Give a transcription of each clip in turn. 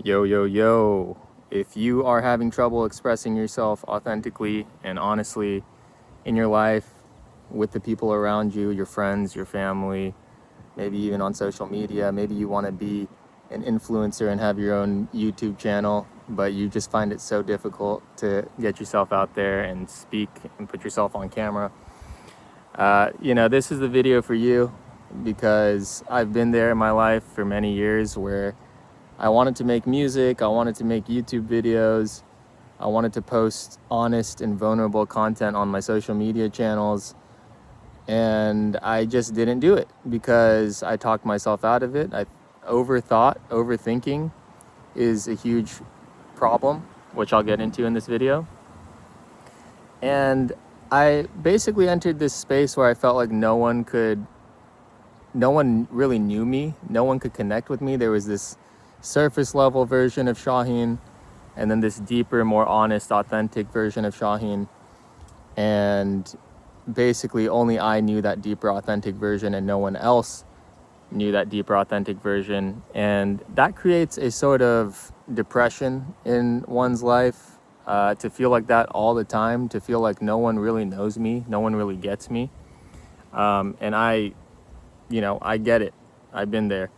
Yo, yo, yo. If you are having trouble expressing yourself authentically and honestly in your life with the people around you, your friends, your family, maybe even on social media, maybe you want to be an influencer and have your own YouTube channel, but you just find it so difficult to get yourself out there and speak and put yourself on camera, this is the video for you because I've been there in my life for many years where I wanted to make music, I wanted to make YouTube videos, I wanted to post honest and vulnerable content on my social media channels, and I just didn't do it because I talked myself out of it. I overthinking is a huge problem, which I'll get into in this video. And I basically entered this space where I felt like no one really knew me, no one could connect with me. There was this surface level version of Shaheen, and then this deeper, more honest, authentic version of Shaheen. And basically only I knew that deeper, authentic version, and no one else knew that deeper, authentic version. And that creates a sort of depression in one's life, to feel like that all the time, to feel like no one really knows me, no one really gets me. And I get it. I've been there.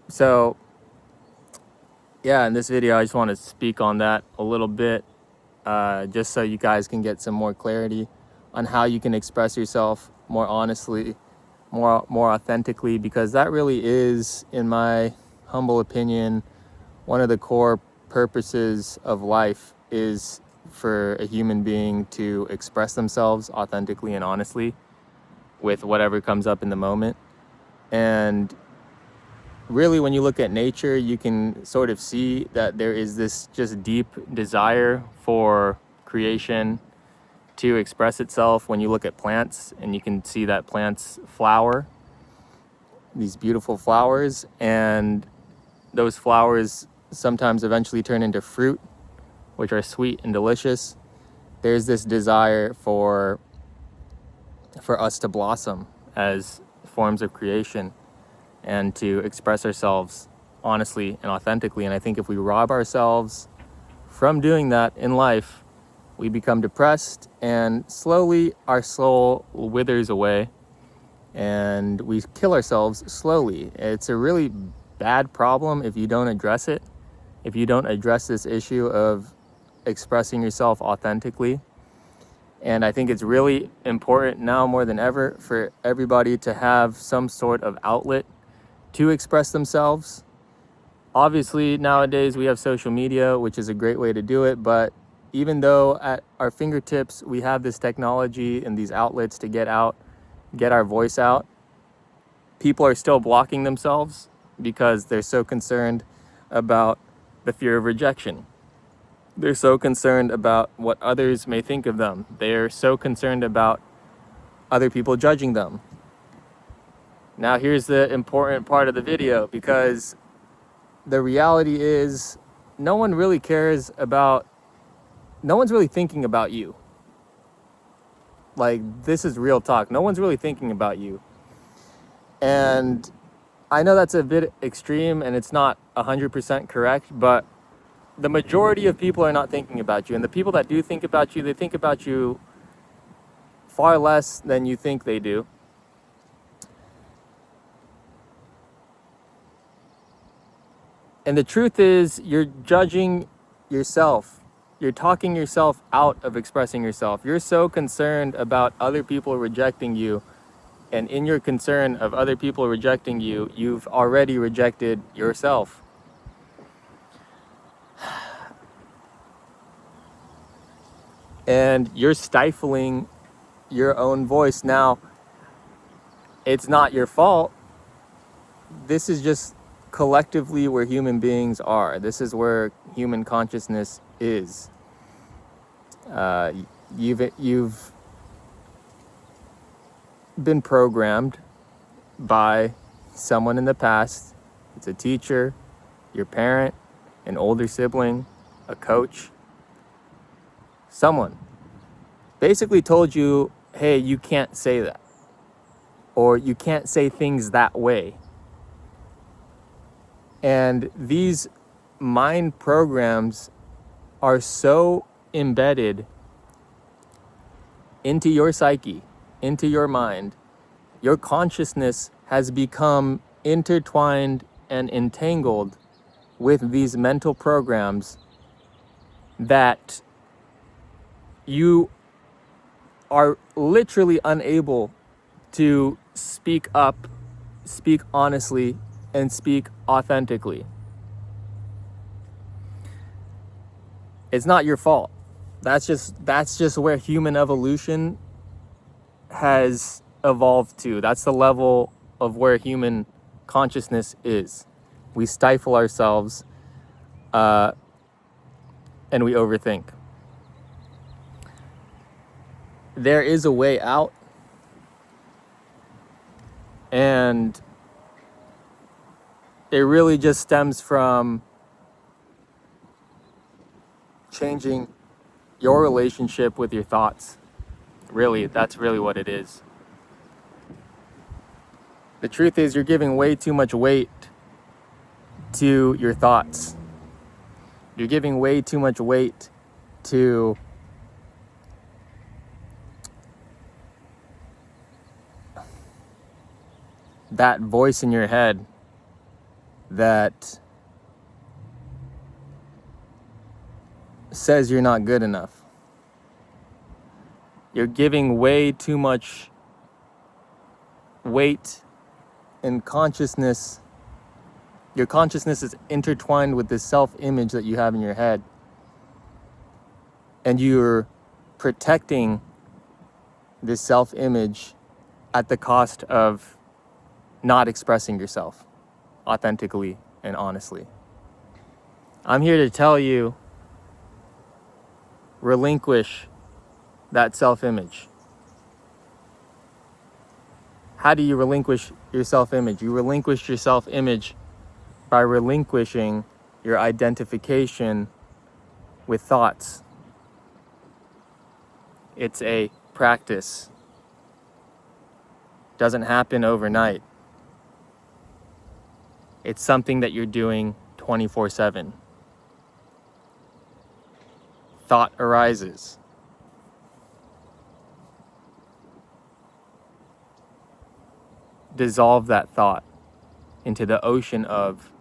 So yeah, in this video, I just want to speak on that a little bit, just so you guys can get some more clarity on how you can express yourself more honestly, more authentically, because that really is, in my humble opinion, one of the core purposes of life is for a human being to express themselves authentically and honestly with whatever comes up in the moment. And really, when you look at nature, you can sort of see that there is this just deep desire for creation to express itself. When you look at plants, and you can see that plants flower, these beautiful flowers, and those flowers sometimes eventually turn into fruit, which are sweet and delicious. There's this desire for us to blossom as forms of creation and to express ourselves honestly and authentically. And I think if we rob ourselves from doing that in life, we become depressed, and slowly our soul withers away and we kill ourselves slowly. It's a really bad problem if you don't address it, if you don't address this issue of expressing yourself authentically. And I think it's really important now more than ever for everybody to have some sort of outlet to express themselves. Obviously, nowadays we have social media, which is a great way to do it, but even though at our fingertips we have this technology and these outlets to get our voice out, people are still blocking themselves because they're so concerned about the fear of rejection. They're so concerned about what others may think of them. They're so concerned about other people judging them. Now, here's the important part of the video, because the reality is no one really no one's really thinking about you. Like, this is real talk. No one's really thinking about you. And I know that's a bit extreme and it's not 100% correct, but the majority of people are not thinking about you. And the people that do think about you, they think about you far less than you think they do. And the truth is, you're judging yourself. You're talking yourself out of expressing yourself. You're so concerned about other people rejecting you. And in your concern of other people rejecting you, you've already rejected yourself. And you're stifling your own voice. Now, it's not your fault. This is just collectively where human beings are. This is where human consciousness is. You've been programmed by someone in the past. It's a teacher, your parent, an older sibling, a coach. Someone basically told you, hey, you can't say that, or you can't say things that way. And these mind programs are so embedded into your psyche, into your mind. Your consciousness has become intertwined and entangled with these mental programs that you are literally unable to speak up, speak honestly, and speak authentically. It's not your fault. That's just where human evolution has evolved to. That's the level of where human consciousness is. We stifle ourselves and we overthink. There is a way out, and it really just stems from changing your relationship with your thoughts. Really, that's really what it is. The truth is, you're giving way too much weight to your thoughts. You're giving way too much weight to that voice in your head that says you're not good enough. You're giving way too much weight and consciousness. Your consciousness is intertwined with this self-image that you have in your head. And you're protecting this self-image at the cost of not expressing yourself authentically and honestly. I'm here to tell you, relinquish that self-image. How do you relinquish your self-image? You relinquish your self-image by relinquishing your identification with thoughts. It's a practice. It doesn't happen overnight. It's something that you're doing 24/7. Thought arises. Dissolve that thought into the ocean of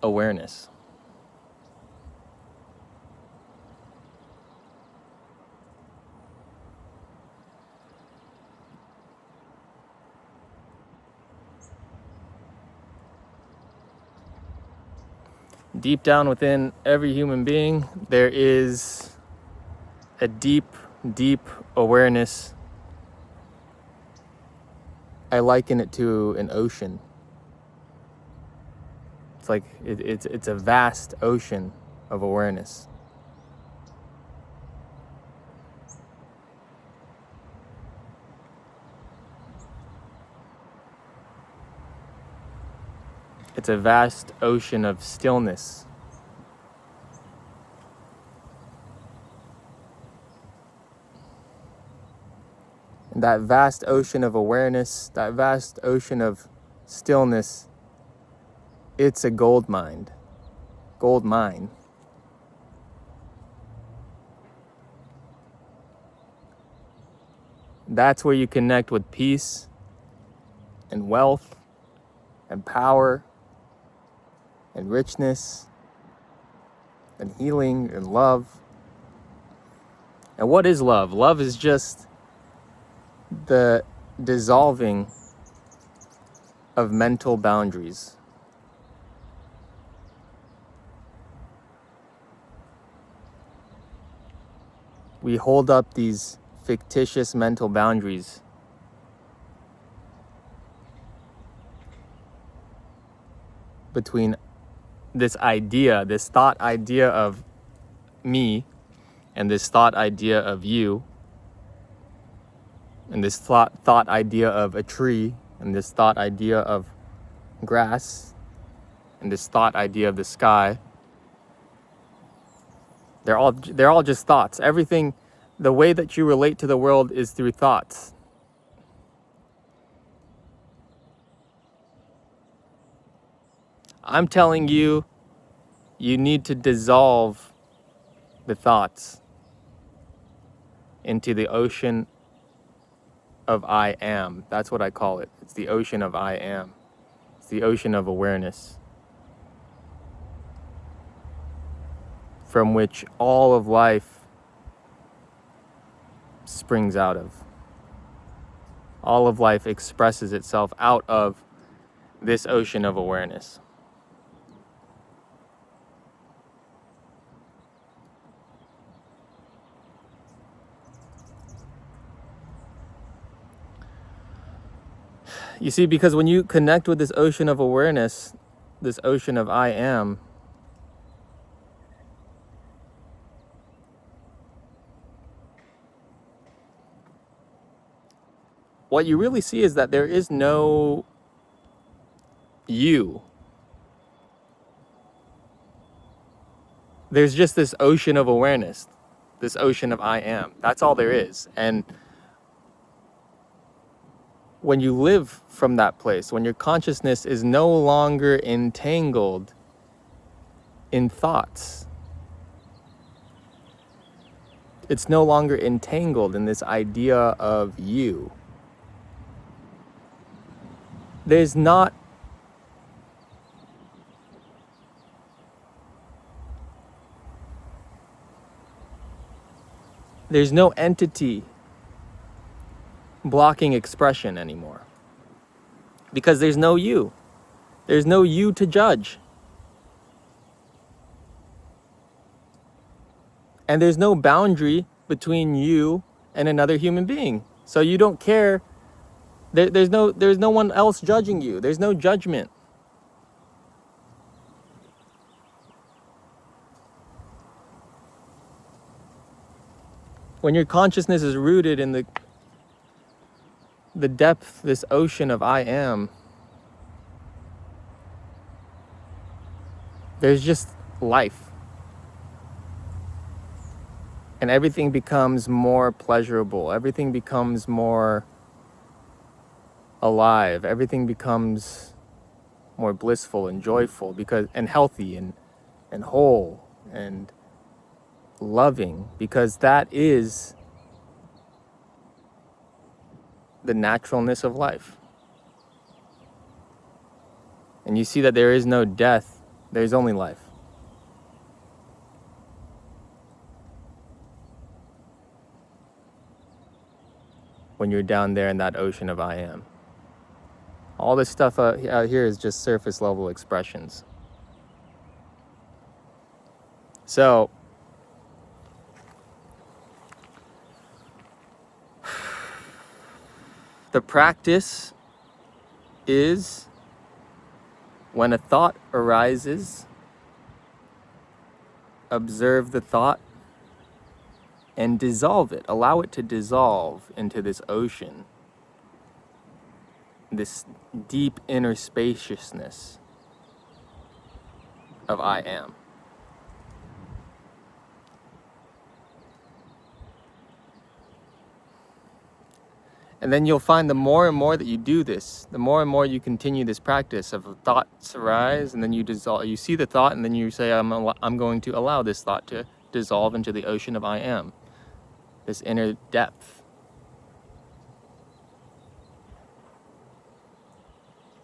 awareness. Deep down within every human being, there is a deep, deep awareness. I liken it to an ocean. It's like it's a vast ocean of awareness. It's a vast ocean of stillness. And that vast ocean of awareness, that vast ocean of stillness, it's a gold mine. Gold mine. That's where you connect with peace and wealth and power and richness and healing and love. And what is love? Love is just the dissolving of mental boundaries. We hold up these fictitious mental boundaries between this idea, this thought idea of me, and this thought idea of you, and this thought idea of a tree, and this thought idea of grass, and this thought idea of the sky. They're all just thoughts. Everything, the way that you relate to the world is through thoughts. I'm telling you, you need to dissolve the thoughts into the ocean of I am. That's what I call it. It's the ocean of I am. It's the ocean of awareness, from which all of life springs out of. All of life expresses itself out of this ocean of awareness. You see, because when you connect with this ocean of awareness, this ocean of I am, what you really see is that there is no you. There's just this ocean of awareness, this ocean of I am. That's all there is. And when you live from that place, when your consciousness is no longer entangled in thoughts, it's no longer entangled in this idea of you. There's no entity blocking expression anymore, because there's no you. There's no you to judge. And there's no boundary between you and another human being. So you don't care. There's no one else judging you. There's no judgment. When your consciousness is rooted in the depth, this ocean of I am, there's just life. And everything becomes more pleasurable. Everything becomes more alive. Everything becomes more blissful and joyful, and healthy and whole and loving, because that is the naturalness of life. And you see that there is no death, there's only life. When you're down there in that ocean of I am. All this stuff out here is just surface level expressions. So, the practice is, when a thought arises, observe the thought and dissolve it. Allow it to dissolve into this ocean, this deep inner spaciousness of I am. And then you'll find the more and more that you do this, the more and more you continue this practice of thoughts arise, and then you dissolve. You see the thought, and then you say, I'm going to allow this thought to dissolve into the ocean of I am, this inner depth.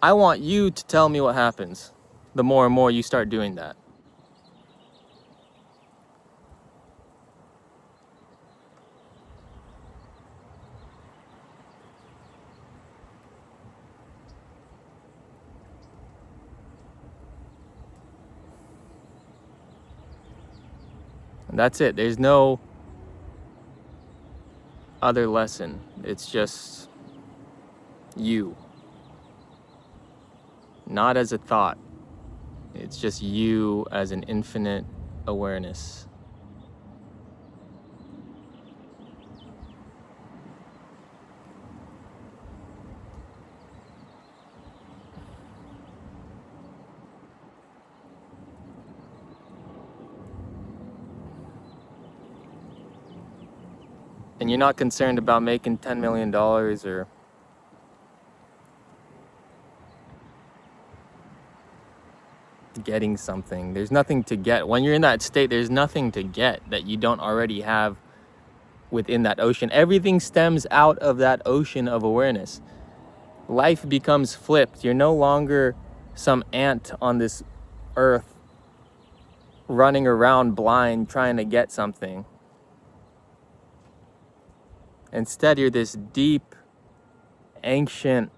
I want you to tell me what happens the more and more you start doing that. And that's it. There's no other lesson. It's just you. Not as a thought. It's just you as an infinite awareness. And you're not concerned about making $10 million or getting something. There's nothing to get. When you're in that state, there's nothing to get that you don't already have within that ocean. Everything stems out of that ocean of awareness. Life becomes flipped. You're no longer some ant on this earth running around blind trying to get something. Instead, you're this deep, ancient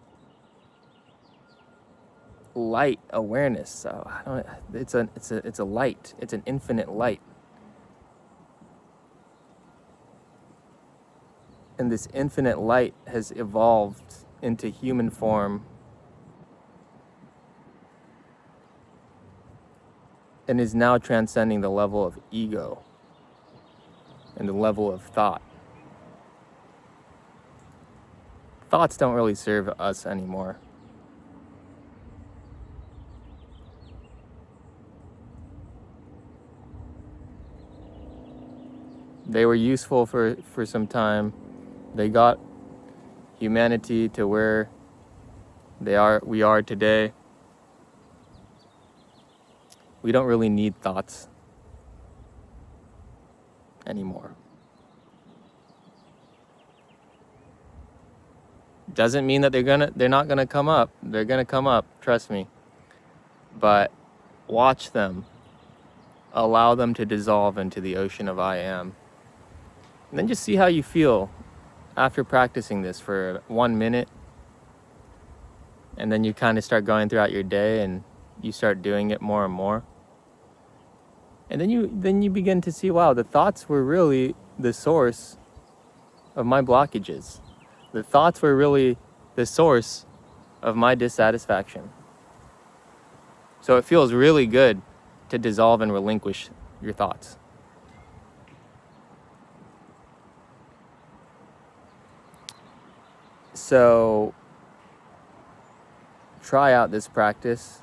light awareness. So it's a light. It's an infinite light. And this infinite light has evolved into human form and is now transcending the level of ego and the level of thought. Thoughts don't really serve us anymore. They were useful for some time. They got humanity to where we are today. We don't really need thoughts anymore. Doesn't mean that they're not gonna come up. They're gonna come up, trust me. But watch them. Allow them to dissolve into the ocean of I am. And then just see how you feel after practicing this for 1 minute. And then you kind of start going throughout your day and you start doing it more and more. And then you begin to see, wow, the thoughts were really the source of my blockages. The thoughts were really the source of my dissatisfaction. So it feels really good to dissolve and relinquish your thoughts. So try out this practice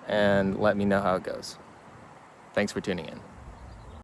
and let me know how it goes. Thanks for tuning in.